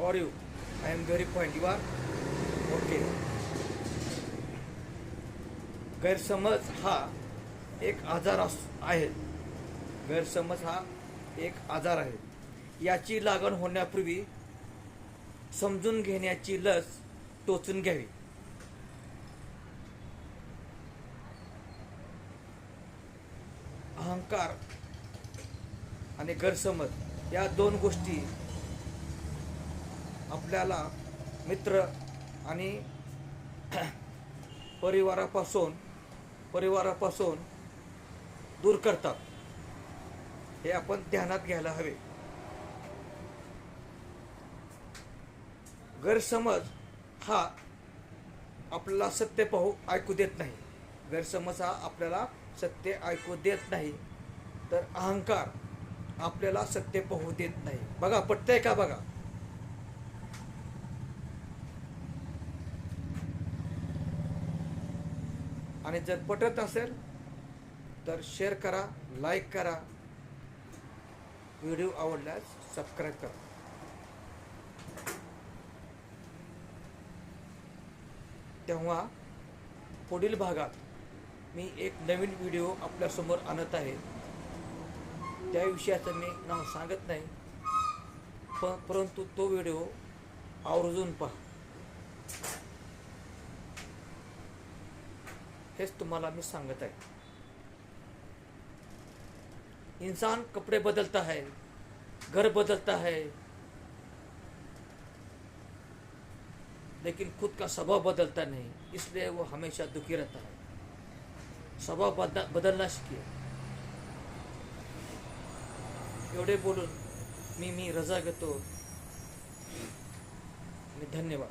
R you? I am very fine. You are okay. गैरसमज हा एक आजार आहे. गैरसमज हा एक आजार आहे. याची लागण होण्यापूर्वी समजून घेण्याची लस टोचून घ्यावी. अहंकार आणि गैरसमज या दोन गोष्टी आपल्याला मित्र आणि परिवारापासून दूर करतात. हे आपण ध्यानात घ्यायला हवे. गैरसमज हा आपल्याला सत्य ऐकू देत नाही. गैरसमज हा आपल्याला सत्य ऐकू देत नाही. तर अहंकार आपल्याला सत्य पाहू देत नाही. बघा, पटतंय का? बघा. आणि जर पटत असेल तर शेअर करा, लाईक करा, व्हिडिओ आवडल्यास सबस्क्राईब करा. तेव्हा पुढील भागात मी एक नवीन व्हिडिओ आपल्यासमोर आणत आहे. त्या विषयाचं मी नाव सांगत नाही, परंतु तो व्हिडिओ आवर्जून पहा. हेच तुम्हाला मी सांगत आहे. इंसान कपड़े बदलता है, घर बदलता है, लेकिन खुद का स्वभाव बदलता नहीं. इसलिए वो हमेशा दुखी रहता है. स्वभाव बदलना शिकिए. एवढे बोलून मी रजा घेतो. धन्यवाद.